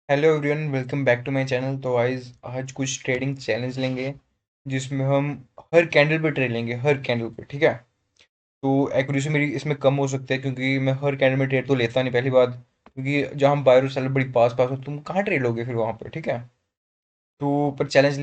Hello everyone, welcome back to my channel. तो आज कुछ ट्रेडिंग चैलेंज लेंगे जिसमें हम हर कैंडल पे ट्रेड लेंगे, हर कैंडल पे। ठीक है। तो एक्यूरेसी मेरी इसमें कम हो सकती है क्योंकि मैं हर कैंडल में ट्रेड तो लेता नहीं, पहली बात। क्योंकि जहाँ हम बायर और सेलर बड़ी पास पास हो, तुम कहाँ ट्रेड लोगे फिर वहाँ पे। ठीक है। तो पर चैलेंज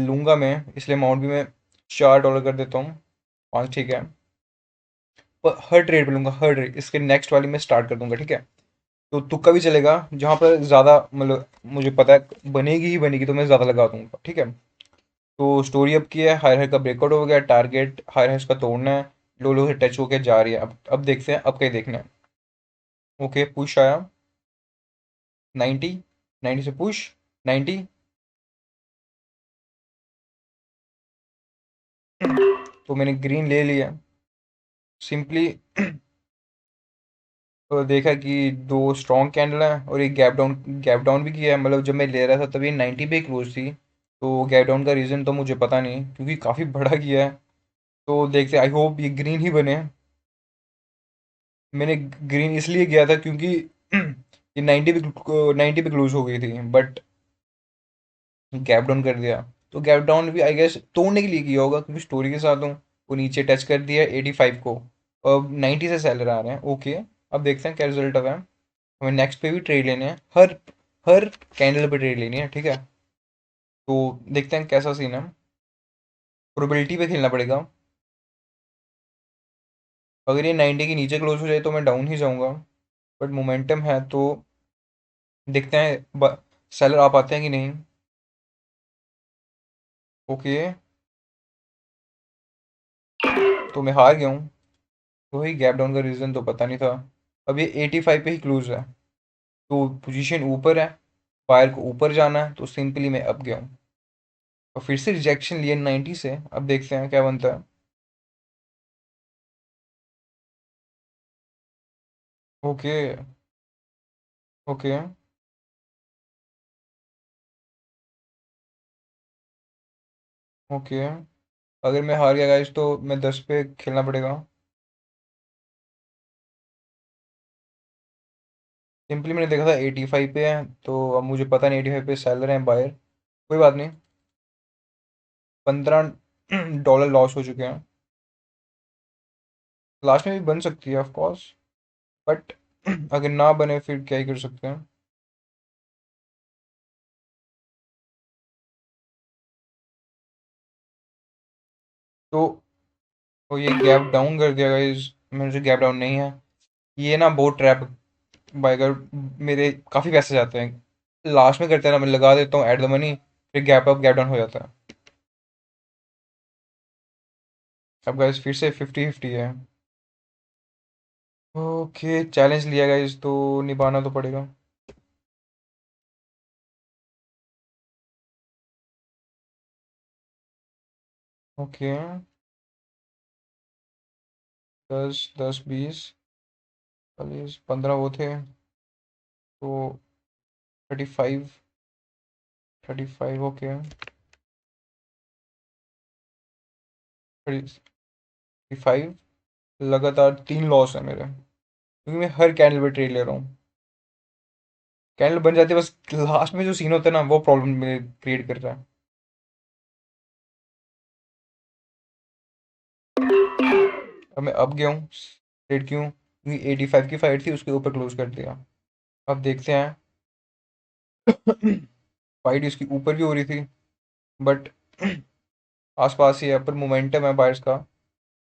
लूंगा मैं, इसलिए अमाउंट भी मैं $4 कर देता हूँ, 5। ठीक है। पर हर ट्रेड पे लूंगा, हर ट्रेड। इसके नेक्स्ट वाली मैं स्टार्ट कर दूंगा। ठीक है। तो तुक्का भी चलेगा, जहाँ पर ज़्यादा मतलब मुझे पता है बनेगी ही बनेगी तो मैं ज़्यादा लगा दूंगा। ठीक है। तो स्टोरी अब की है, हायर हाई का ब्रेकआउट हो गया, टारगेट हायर हाई का तोड़ना है। लो लो से टच होके जा रही है। अब देखते हैं, अब कहीं देखना है। ओके, पुश आया 90, 90 से पुश 90। तो मैंने ग्रीन ले लिया सिंपली। तो देखा कि दो स्ट्रॉन्ग कैंडल है और एक गैप डाउन भी किया है। मतलब जब मैं ले रहा था तभी 90 पे क्लोज थी। तो गैप डाउन का रीज़न तो मुझे पता नहीं क्योंकि काफ़ी बड़ा किया है। तो देखते, आई होप ये ग्रीन ही बने। मैंने ग्रीन इसलिए किया था क्योंकि ये 90 पे क्लोज हो गई थी, बट गैप डाउन कर दिया। तो गैप डाउन भी आई गेस तोड़ने के लिए किया होगा क्योंकि स्टोरी के साथ हूँ। वो नीचे टच कर दिया 85 को। अब 90 से सेलर आ रहे हैं। ओके। अब देखते हैं क्या रिजल्ट आता है। हमें नेक्स्ट पे भी ट्रेड लेने हैं, हर हर कैंडल पे ट्रेड लेनी है। ठीक है। तो देखते हैं कैसा सीन है। प्रोबेबिलिटी पे खेलना पड़ेगा। अगर ये 90 के नीचे क्लोज हो जाए तो मैं डाउन ही जाऊंगा, बट मोमेंटम है तो देखते हैं सेलर आ पाते हैं कि नहीं। ओके। तो मैं हार गया हूँ। तो वही गैप डाउन का रीज़न तो पता नहीं था। अब ये 85 पे ही क्लोज है। तो पोजीशन ऊपर है, बायर को ऊपर जाना है, तो सिंपली मैं अब गया हूँ। और फिर से रिजेक्शन लिए 90 से। अब देखते हैं क्या बनता है। ओके। ओके। ओके। अगर मैं हार गया गाइस तो मैं 10 पे खेलना पड़ेगा। सिंपली मैंने देखा था 85 पे है, तो अब मुझे पता नहीं 85 पे सेलर हैं बायर। कोई बात नहीं। $15 लॉस हो चुके हैं। लास्ट में भी बन सकती है ऑफ कोर्स, बट अगर ना बने फिर क्या ही कर सकते हैं। तो ये गैप डाउन कर दिया गाइस। मेरे से गैप डाउन नहीं है। ये ना बहुत ट्रैप बाइकर, मेरे काफ़ी पैसे जाते हैं। लास्ट में करते हैं ना, मैं लगा देता हूँ ऐड द मनी, फिर गैप अप गैप डाउन हो जाता है। अब गाइस फिर से 50-50 है। ओके, चैलेंज लिया गाइस तो निभाना तो पड़ेगा। ओके। 10 10 20 40 15 वो थे। तो 35, 35। ओके। 35। लगातार 3 लॉस है मेरे क्योंकि मैं हर कैंडल पे ट्रेड ले रहा हूँ। कैंडल बन जाती है, बस लास्ट में जो सीन होता है ना वो प्रॉब्लम मेरे क्रिएट कर रहा है। अब मैं अब गया हूँ ट्रेड क्यों, क्योंकि 85 की फाइट थी, उसके ऊपर क्लोज कर दिया। अब देखते हैं। फाइट इसकी ऊपर भी हो रही थी, बट आसपास ही है, पर मोमेंटम है बायर्स का।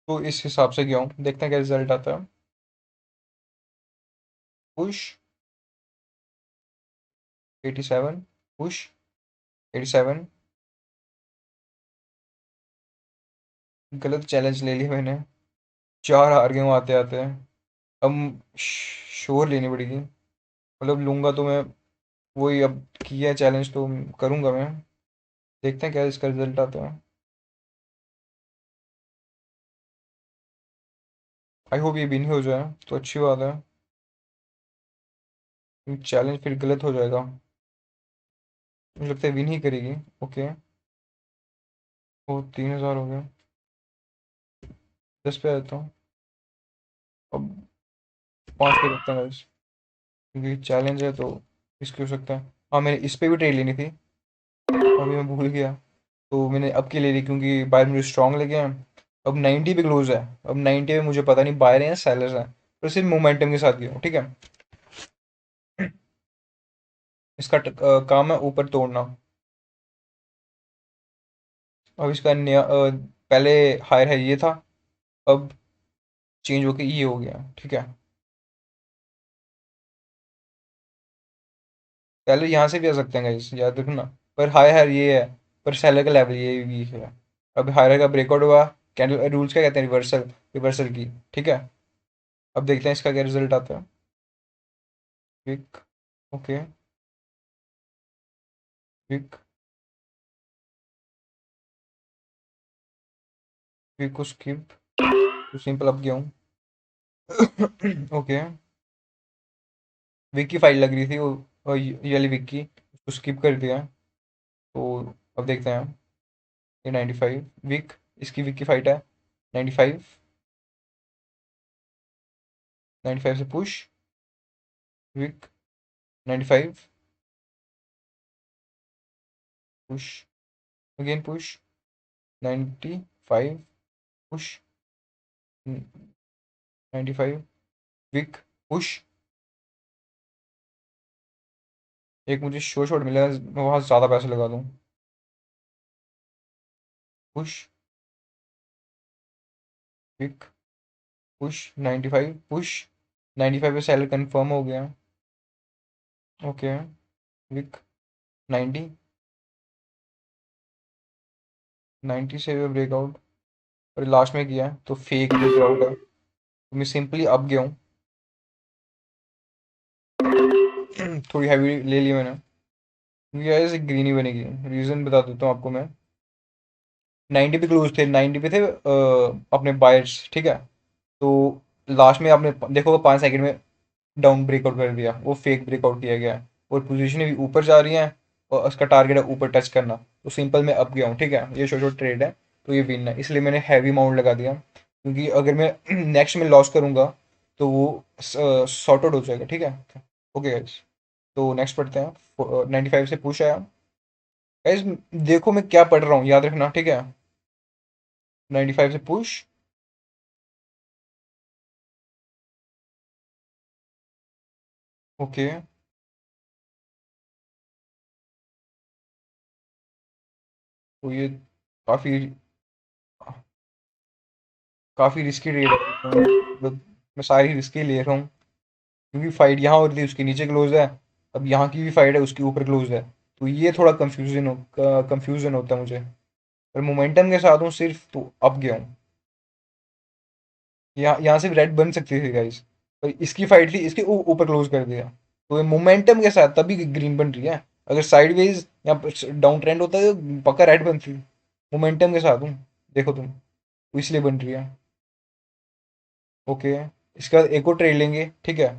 तो इस हिसाब से गया हूँ, देखते हैं क्या रिजल्ट आता है। Push 87, push 87। गलत चैलेंज ले लिया मैंने, 4 हार गए हूँ आते आते। अब श्योर लेनी पड़ेगी। मतलब लूंगा तो मैं वही, अब किया है चैलेंज तो करूंगा मैं। देखते हैं क्या इसका रिजल्ट आता है। आई होप ये भी नहीं हो जाए तो अच्छी बात है, चैलेंज फिर गलत हो जाएगा। मुझे लगता है विन ही करेगी। ओके। वो 3,000 हो गया। 10 पे आ जाता हूँ। अब 5 पे रखते हैं guys, क्योंकि चैलेंज है तो इसकी हो सकता है। हाँ, मैंने इस पे भी ट्रेड लेनी थी, अभी मैं भूल गया। तो मैंने अब की ले ली क्योंकि बायर मुझे स्ट्रॉन्ग लगे हैं। अब 90 पे क्लोज है। अब 90 पे मुझे पता नहीं बायर हैं या सेलर्स हैं, पर सिर्फ मोमेंटम के साथ गया हूँ, ठीक है। इसका काम है ऊपर तोड़ना। अब इसका नया पहले हायर है ये था, अब चेंज होके ये हो गया, ठीक है। पहले यहाँ से भी आ सकते हैं गाइस, याद रखना। पर हाई हायर ये है, पर सेलर का लेवल ये भी है। अब हायर का ब्रेकआउट हुआ। कैंडल रूल्स क्या कहते हैं, रिवर्सल, रिवर्सल की, ठीक है। अब देखते हैं इसका क्या रिजल्ट आता है। विक, ओके, विक, विक को स्किप, तो सिंपल अब गया हूँ। ओके, विक की फाइल लग रही थी वो, ये वाली विक की, उसको स्किप कर दिया। तो अब देखते हैं। ये 95 विक, इसकी विक की फाइट है। 95, 95 से पुश, विक, 95, पुश, अगेन पुश, 95, पुश, 95, विक, पुश। एक मुझे शो शॉट मिला, मैं वहाँ ज़्यादा पैसे लगा दूँ। पुश, विक, पुश, 95, पुश, 95 पे सेलर कंफर्म हो गया। ओके, विक, 90, 90 से ब्रेकआउट, और लास्ट में किया तो फेक ब्रेकआउट है, तो मैं सिंपली अब गया हूँ। थोड़ी हैवी ले ली मैंने, क्योंकि ऐसे ग्रीन ही बनेगी। रीज़न बता देता हूँ आपको मैं। 90 पे क्लोज थे, 90 पे थे अपने बायर्स, ठीक है। तो लास्ट में आपने देखोगे 5 सेकंड में डाउन ब्रेकआउट कर दिया, वो फेक ब्रेकआउट किया गया है। और पोजीशन भी ऊपर जा रही है, और उसका टारगेट है ऊपर टच करना। तो सिंपल मैं अप गया हूँ, ठीक है। ये छोटा ट्रेड है, तो ये विन है, इसलिए मैंने हैवी अमाउंट लगा दिया, क्योंकि अगर मैं नेक्स्ट में लॉस करूंगा तो वो सॉर्ट आउट हो जाएगा, ठीक है। ओके गाइस, तो नेक्स्ट पढ़ते हैं। 95 से पुश आया। गाइस देखो मैं क्या पढ़ रहा हूँ, याद रखना, ठीक है। 95 से पुश, ओके। तो ये काफ़ी काफ़ी रिस्की रेट है, मतलब मैं सारी रिस्की ले रहा हूँ, क्योंकि फाइट यहाँ हो रही थी उसके नीचे क्लोज है, अब यहाँ की भी फाइट है उसके ऊपर क्लोज है। तो ये थोड़ा कंफ्यूजन होता है मुझे। पर मोमेंटम के साथ हूँ सिर्फ, तो अब गया हूँ। यहाँ से रेड बन सकती थी गाइस, पर इसकी फाइट थी, इसके ऊपर क्लोज कर दिया। तो ये मोमेंटम के साथ तभी ग्रीन बन रही है। अगर साइडवेज या डाउन ट्रेंड होता है तो पक्का रेड बनती। मोमेंटम के साथ हूँ, देखो तुम, तो इसलिए बन रही है। ओके, इसका एक और ट्रेड लेंगे, ठीक है।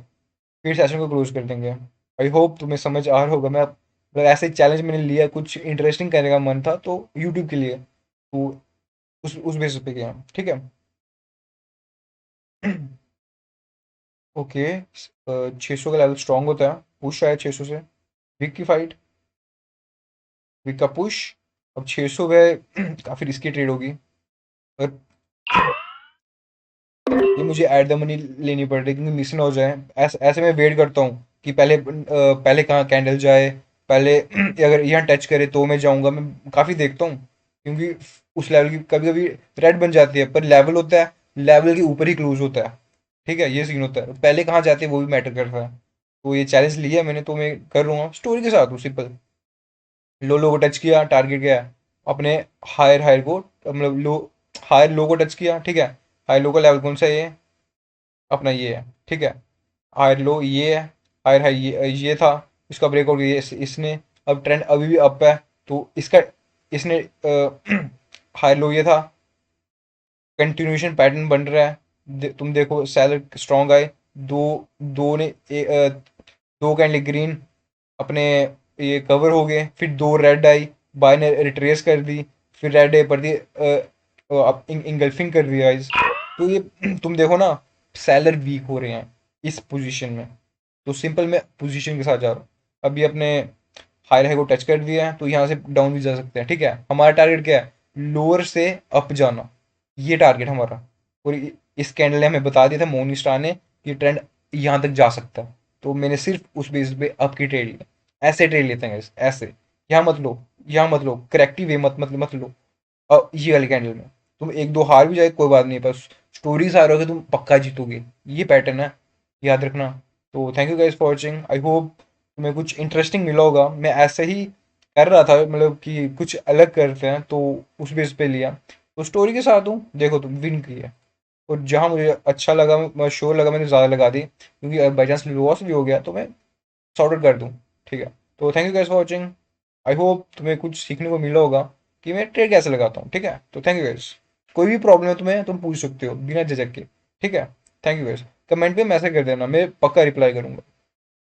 फिर सेशन को क्लोज कर देंगे। आई होप तुम्हें समझ आ रहा होगा। मैं मतलब ऐसे चैलेंज मैंने लिया, कुछ इंटरेस्टिंग करने का मन था तो यूट्यूब के लिए, तो उस बेसिस पे गया, ठीक है। ओके, 600 का लेवल स्ट्रांग होता है, पुश आया 600 से। विक की फाइट, विक का पुश। अब 600 पे काफ़ी रिस्की ट्रेड होगी, और ये मुझे एट द मनी लेनी पड़ रही है, क्योंकि मिस ना हो जाए। ऐसे ऐसे मैं वेट करता हूँ कि पहले कहाँ कैंडल जाए, पहले अगर यहाँ टच करे तो मैं जाऊँगा। मैं काफ़ी देखता हूँ, क्योंकि उस लेवल की कभी कभी रेड बन जाती है, पर लेवल होता है, लेवल के ऊपर ही क्लोज होता है, ठीक है। ये सीन होता है, पहले कहाँ जाते हैं वो भी मैटर करता है। तो ये चैलेंज लिया मैंने, तो मैं कर लूँगा, स्टोरी के साथ हूँ सिंपल। लो लो को टच किया, टारगेट गया अपने हायर हायर को, मतलब लो, हायर लो को टच किया, ठीक है। हायर लो का लेवल कौन सा है, ये अपना ये है, ठीक है। हायर लो ये है, हायर हाई ये था। इसका ब्रेकआउट ये इसने, अब ट्रेंड अभी भी अप है, तो इसका इसने हायर लो ये था, कंटिन्यूशन पैटर्न बन रहा है। तुम देखो सैलर स्ट्रॉन्ग आए, दो दो ने दो कैंडल ग्रीन अपने ये कवर हो गए, फिर दो रेड आई, बाय ने रिट्रेस कर दी, फिर रेड ए पर दी, अब इंगल्फिंग कर दिया गाइस। तो ये तुम देखो ना, सेलर वीक हो रहे हैं इस पोजीशन में। तो सिंपल मैं पोजीशन के साथ जा रहा हूँ। अभी अपने हाई हाई को टच कर दिया है तो यहाँ से डाउन भी जा सकते हैं, ठीक है। हमारा टारगेट क्या है, लोअर से अप जाना, ये टारगेट हमारा। और इस कैंडल ने हमें बता दिया था, मॉर्निंग स्टार ने, कि ट्रेंड यहाँ तक जा सकता है। तो मैंने सिर्फ उस बेस पे अप की ट्रेड ली। ऐसे ट्रेड लेते हैं guys, ऐसे। यहाँ मत लो, यहाँ मत लो, करेक्टिव वे मत लो। ये वाली कैंडल में तुम एक दो हार भी जाए कोई बात नहीं, बस स्टोरीज आ रही होगी, तुम पक्का जीतोगे। ये पैटर्न है, याद रखना। तो thank you guys for watching. I hope तुम्हें कुछ इंटरेस्टिंग मिला होगा। मैं ऐसे ही कर रहा था, मतलब कि कुछ अलग करते हैं तो उस बेस पे लिया। तो स्टोरी के साथ हूँ, देखो तुम विन की है। और जहाँ मुझे अच्छा लगा, श्योर लगा, मैंने ज़्यादा लगा दी, क्योंकि बाई चांस लॉस भी हो गया तो मैं सॉर्ट आउट कर दूँ, ठीक है। तो thank you guys for watching. I hope तुम्हें कुछ सीखने को मिला होगा कि मैं ट्रेड कैसे लगाता हूँ, ठीक है। तो थैंक यू गाइस। कोई भी प्रॉब्लम है तुम्हें, तुम पूछ सकते हो बिना झिझक के, ठीक है। Thank you guys. कमेंट पे मैसेज कर देना, मैं पक्का रिप्लाई करूंगा।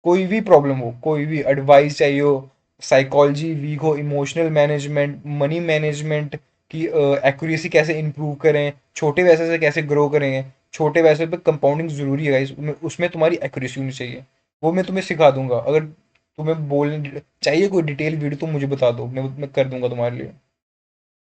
कोई भी प्रॉब्लम हो, कोई भी एडवाइस चाहिए हो, साइकोलॉजी वीक हो, इमोशनल मैनेजमेंट, मनी मैनेजमेंट की एक्यूरेसी कैसे इंप्रूव करें, छोटे पैसे से कैसे ग्रो करें, छोटे पैसे पे कंपाउंडिंग जरूरी है गाइस, उसमें तुम्हारी एक्यूरेसी होनी चाहिए, वो मैं तुम्हें सिखा दूंगा। अगर तुम्हें बोलने चाहिए कोई डिटेल वीडियो तो मुझे बता दो, मैं कर दूंगा तुम्हारे लिए।